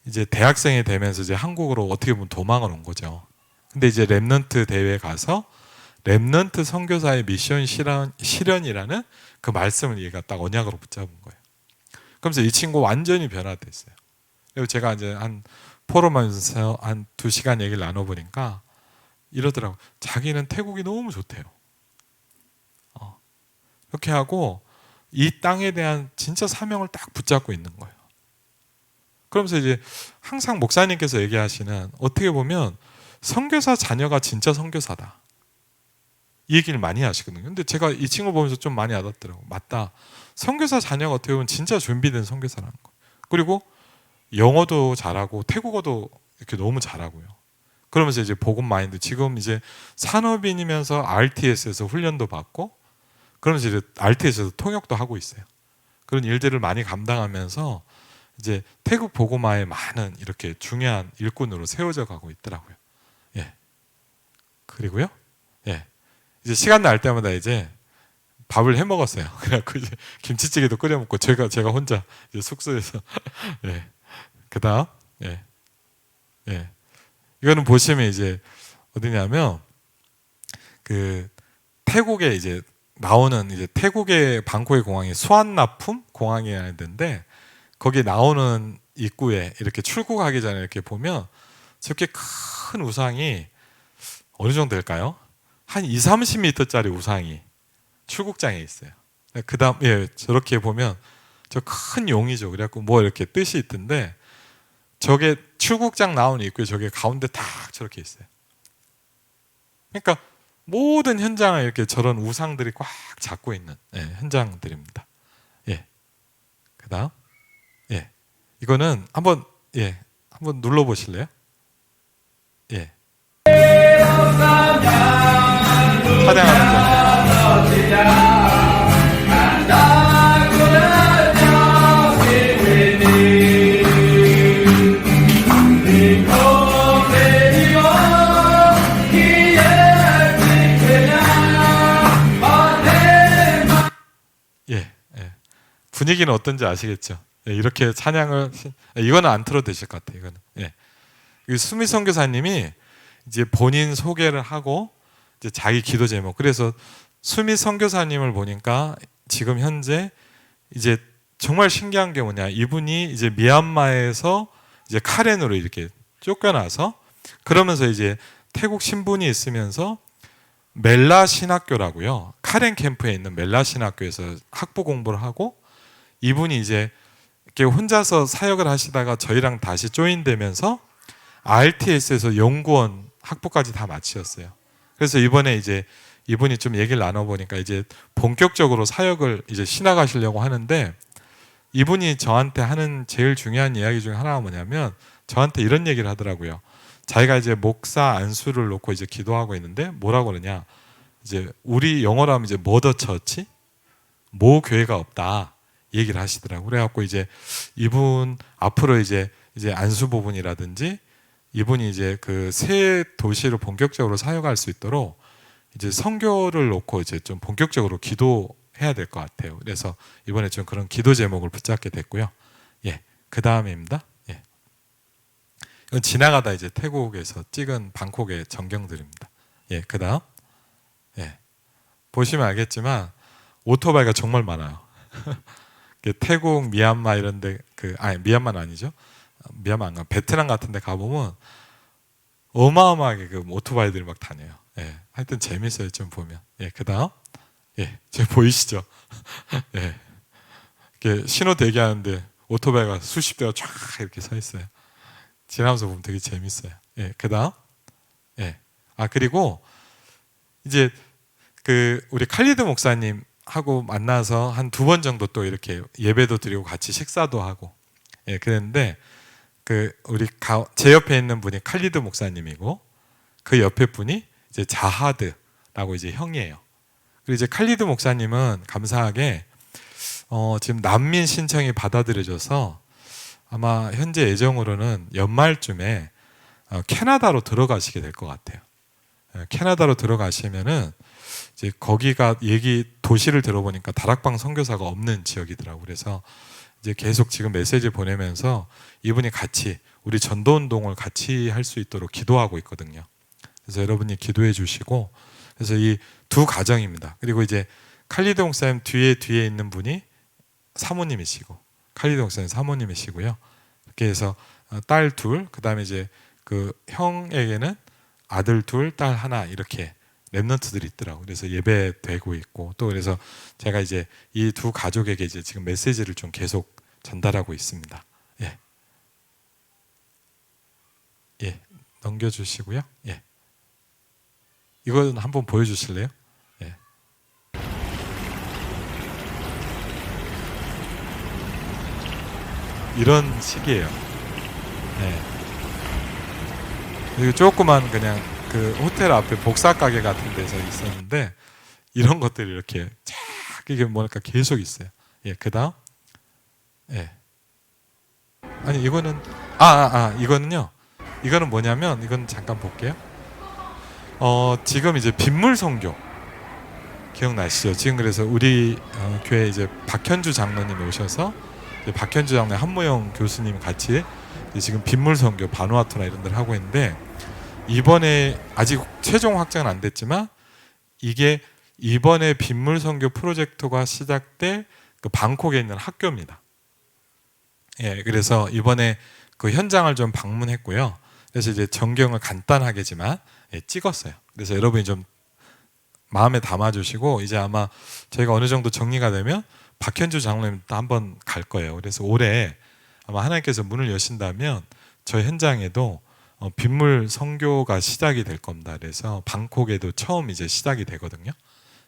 이제 대학생이 되면서 이제 한국으로 어떻게 보면 도망을 온 거죠. 근데 이제 렘넌트 대회에 가서 렘넌트 선교사의 미션 실현이라는 그 말씀을 얘가 딱 언약으로 붙잡은 거예요. 그러면서 이 친구 완전히 변화됐어요. 그리고 제가 이제 한 포럼하면서 한 2시간 얘기를 나눠보니까 이러더라고. 자기는 태국이 너무 좋대요. 그렇게 하고 이 땅에 대한 진짜 사명을 딱 붙잡고 있는 거예요. 그러면서 이제 항상 목사님께서 얘기하시는, 어떻게 보면 선교사 자녀가 진짜 선교사다, 이 얘기를 많이 하시거든요. 근데 제가 이 친구 보면서 좀 많이 알았더라고. 맞다. 선교사 자녀가 어떻게 보면 진짜 준비된 선교사라는 거. 그리고 영어도 잘하고 태국어도 이렇게 너무 잘하고요. 그러면서 이제 복음 마인드, 지금 이제 산업인이면서 RTS에서 훈련도 받고, 그러면서 이제 RTS에서 통역도 하고 있어요. 그런 일들을 많이 감당하면서 이제 태국 복음화에 많은 이렇게 중요한 일꾼으로 세워져 가고 있더라고요. 예. 그리고요, 예. 이제 시간 날 때마다 이제 밥을 해 먹었어요. 그래갖고 이제 김치찌개도 끓여 먹고 제가 혼자 이제 숙소에서 예. 그다음, 예. 예. 이거는 보시면 이제 어디냐면 그 태국에 이제 나오는, 이제 태국의 방콕의 공항이 수완나품 공항이라는 데인데, 거기 나오는 입구에 이렇게 출국하기 전에 이렇게 보면 저렇게 큰 우상이 어느 정도 될까요? 한 20-30m짜리 우상이 출국장에 있어요. 그 다음, 예, 저렇게 보면 저 큰 용이죠. 그래갖고 뭐 이렇게 뜻이 있던데, 저게 출국장 나오는 입구에 저게 가운데 딱 저렇게 있어요. 그러니까 모든 현장을 이렇게 저런 우상들이 꽉 잡고 있는, 예, 현장들입니다. 예. 그다음, 예, 이거는 한번, 예, 한번 눌러 보실래요? 예. 찬양하는 점. 예, 예. 분위기는 어떤지 아시겠죠? 예, 이렇게 찬양을, 이거는 안 틀어도 되실 것 같아요. 이거는. 예. 수미 선교사님이 이제 본인 소개를 하고 이제 자기 기도 제목. 그래서 수미 선교사님을 보니까 지금 현재 이제 정말 신기한 게 뭐냐? 이분이 이제 미얀마에서 이제 카렌으로 이렇게 쫓겨나서, 그러면서 이제 태국 신분이 있으면서 멜라 신학교라고요. 카렌 캠프에 있는 멜라 신학교에서 학부 공부를 하고, 이분이 이제 이렇게 혼자서 사역을 하시다가 저희랑 다시 조인되면서 RTS에서 연구원 학부까지 다 마치셨어요. 그래서 이번에 이제 이분이 좀 얘기를 나눠보니까 이제 본격적으로 사역을 이제 신학하시려고 하는데, 이분이 저한테 하는 제일 중요한 이야기 중에 하나가 뭐냐면, 저한테 이런 얘기를 하더라고요. 자기가 이제 목사 안수를 놓고 이제 기도하고 있는데 뭐라고 그러냐, 이제 우리 영어로 하면 이제 머더 처치, 모 교회가 없다 얘기를 하시더라고요. 그래갖고 이제 이분 앞으로 이제 안수 부분이라든지 이분이 이제 그 새 도시를 본격적으로 사역할 수 있도록 이제 선교를 놓고 이제 좀 본격적으로 기도해야 될 것 같아요. 그래서 이번에 좀 그런 기도 제목을 붙잡게 됐고요. 예, 그 다음입니다. 예, 이건 지나가다 이제 태국에서 찍은 방콕의 전경들입니다. 예, 그 다음. 예, 보시면 알겠지만 오토바이가 정말 많아요. 태국, 미얀마 이런데 아니 미얀마는 아니죠. 미얀마 안 가, 베트남 같은데 가보면 어마어마하게 그 오토바이들이 막 다녀요. 예, 하여튼 재밌어요 좀 보면. 예, 그 다음. 예, 지금 보이시죠? 예, 이렇게 신호 대기하는데 오토바이가 수십 대가 쫙 이렇게 서 있어요. 지나면서 보면 되게 재밌어요. 예, 그 다음. 예, 그리고 이제 우리 칼리드 목사님 하고 만나서 한 2번 정도 또 이렇게 예배도 드리고 같이 식사도 하고, 예, 그랬는데 우리 제 옆에 있는 분이 칼리드 목사님이고, 그 옆에 분이 이제 자하드라고 이제 형이에요. 그리고 이제 칼리드 목사님은 감사하게 지금 난민 신청이 받아들여져서 아마 현재 예정으로는 연말쯤에 캐나다로 들어가시게 될 것 같아요. 캐나다로 들어가시면은 이제 거기가 도시를 들어보니까 다락방 선교사가 없는 지역이더라고요. 그래서 이제 계속 지금 메시지 보내면서 이분이 같이 우리 전도 운동을 같이 할 수 있도록 기도하고 있거든요. 그래서 여러분이 기도해 주시고, 그래서 이 두 가정입니다. 그리고 이제 칼리드 목사님 뒤에 있는 분이 사모님이시고, 칼리드 목사님 사모님이시고요. 이렇게 해서 딸 둘, 그다음에 이제 그 형에게는 아들 둘, 딸 하나, 이렇게 랩런트들이 있더라고요. 그래서 예배되고 있고, 또 그래서 제가 이제 이 두 가족에게 이제 지금 메시지를 좀 계속 전달하고 있습니다. 예. 예. 넘겨주시고요. 예. 이건 한번 보여주실래요? 예. 이런 식이에요. 예. 그리고 조그만 그냥 그 호텔 앞에 복사 가게 같은 데서 있었는데 이런 것들이 이렇게 쫙 이게 뭐랄까 계속 있어요. 예, 그다음, 예. 아니 이거는 이거는요. 이거는 뭐냐면 이건 잠깐 볼게요. 지금 이제 빗물 선교 기억나시죠? 지금 그래서 우리 교회 이제 박현주 장로님이 오셔서 박현주 장로님 한무영 교수님 같이 지금 빗물 선교 바누아투나 이런 데를 하고 있는데 이번에 아직 최종 확정은 안 됐지만 이게 이번에 빗물 선교 프로젝트가 시작될 그 방콕에 있는 학교입니다. 예, 그래서 이번에 그 현장을 좀 방문했고요. 그래서 이제 전경을 간단하게지만 찍었어요. 그래서 여러분이 좀 마음에 담아주시고 이제 아마 저희가 어느 정도 정리가 되면 박현주 장로님도 한번 갈 거예요. 그래서 올해 아마 하나님께서 문을 여신다면 저희 현장에도 빗물 선교가 시작이 될 겁니다. 그래서 방콕에도 처음 이제 시작이 되거든요.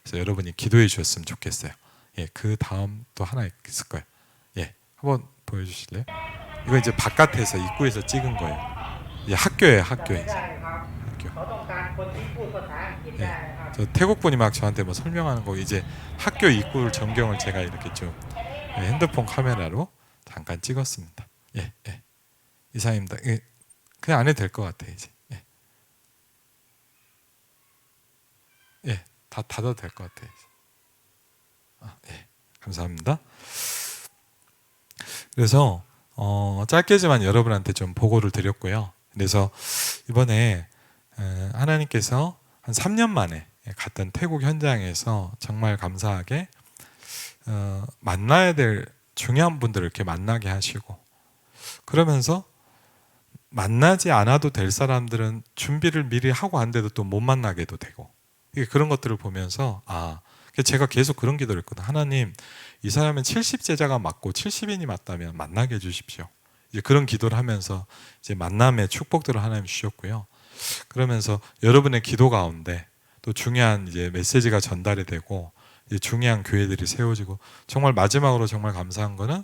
그래서 여러분이 기도해 주셨으면 좋겠어요. 예, 그 다음 또 하나 있을 거예요. 예, 한번 보여주실래요? 이거 이제 바깥에서 입구에서 찍은 거예요. 예, 학교에 학교. 예, 저 태국 분이 막 저한테 뭐 설명하는 거 이제 학교 입구 전경을 제가 이렇게 좀 핸드폰 카메라로 잠깐 찍었습니다. 예, 예. 이상입니다. 예, 그냥 안 해도 될 것 같아요 이제. 예, 예, 다 닫아도 될 것 같아요. 예, 감사합니다. 그래서 짧게지만 여러분한테 좀 보고를 드렸고요. 그래서 이번에 하나님께서 한 3년 만에 갔던 태국 현장에서 정말 감사하게 만나야 될 중요한 분들을 이렇게 만나게 하시고, 그러면서 만나지 않아도 될 사람들은 준비를 미리 하고 한데도 또 못 만나게도 되고, 그런 것들을 보면서 제가 계속 그런 기도를 했거든요. 하나님, 이 사람은 70제자가 맞고 70인이 맞다면 만나게 해주십시오. 이제 그런 기도를 하면서 이제 만남의 축복들을 하나님 주셨고요. 그러면서 여러분의 기도 가운데 또 중요한 이제 메시지가 전달이 되고 이제 중요한 교회들이 세워지고, 정말 마지막으로 정말 감사한 거는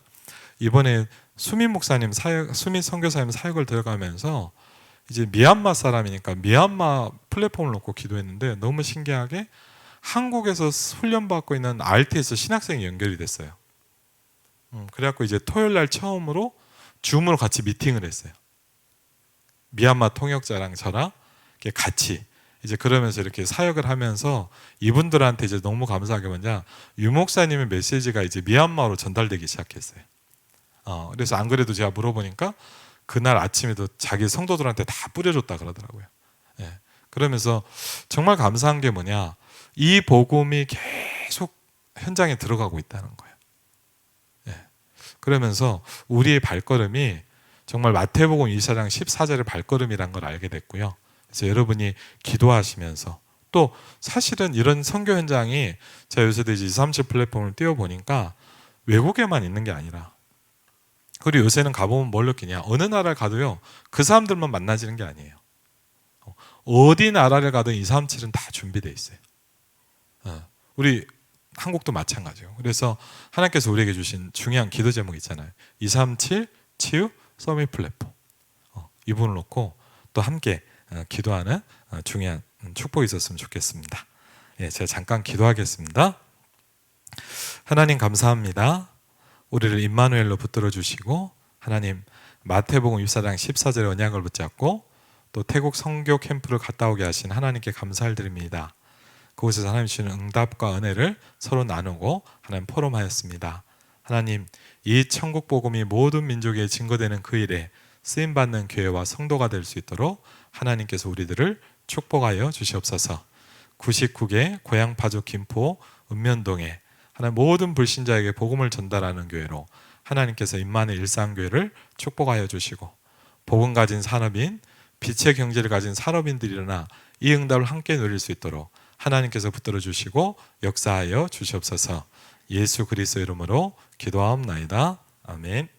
이번에 수민 목사님 수민 선교사님 사역을 들어가면서 이제 미얀마 사람이니까 미얀마 플랫폼을 놓고 기도했는데 너무 신기하게 한국에서 훈련받고 있는 RTS 신학생이 연결이 됐어요. 그래갖고 이제 토요일 날 처음으로 줌으로 같이 미팅을 했어요. 미얀마 통역자랑 저랑 이렇게 같이 이제 그러면서 이렇게 사역을 하면서 이분들한테 이제 너무 감사하게 뭐냐, 유 목사님의 메시지가 이제 미얀마로 전달되기 시작했어요. 그래서 안 그래도 제가 물어보니까 그날 아침에도 자기 성도들한테 다 뿌려줬다 그러더라고요. 예. 그러면서 정말 감사한 게 뭐냐, 이 복음이 계속 현장에 들어가고 있다는 거예요. 예. 그러면서 우리의 발걸음이 정말 마태복음 24장 14절의 발걸음이란 걸 알게 됐고요. 그래서 여러분이 기도하시면서 또 사실은 이런 선교 현장이 제가 요새도 이제 237 플랫폼을 띄워보니까 외국에만 있는 게 아니라, 그리고 요새는 가보면 뭘 느끼냐, 어느 나라를 가도요 그 사람들만 만나지는 게 아니에요. 어디 나라를 가든 237은 다 준비되어 있어요. 우리 한국도 마찬가지예요. 그래서 하나님께서 우리에게 주신 중요한 기도 제목이 있잖아요. 237 치유 서밋 플랫폼. 이 부분을 놓고 또 함께 기도하는 중요한 축복이 있었으면 좋겠습니다. 제가 잠깐 기도하겠습니다. 하나님 감사합니다. 우리를 임마누엘로 붙들어 주시고 하나님 마태복음 24장 14절의 언약을 붙잡고 또 태국 선교 캠프를 갔다 오게 하신 하나님께 감사를 드립니다. 그곳에서 하나님 주시는 응답과 은혜를 서로 나누고 하나님 포럼하였습니다. 하나님 이 천국 복음이 모든 민족에 증거되는 그 일에 쓰임받는 교회와 성도가 될 수 있도록 하나님께서 우리들을 축복하여 주시옵소서. 99개 고향 파주 김포 읍면동에 하나님 모든 불신자에게 복음을 전달하는 교회로 하나님께서 임마누엘 일상교회를 축복하여 주시고 복음 가진 산업인 빛의 경제를 가진 산업인들이 일어나 이 응답을 함께 누릴 수 있도록 하나님께서 붙들어 주시고 역사하여 주시옵소서. 예수 그리스도 이름으로 기도하옵나이다. 아멘.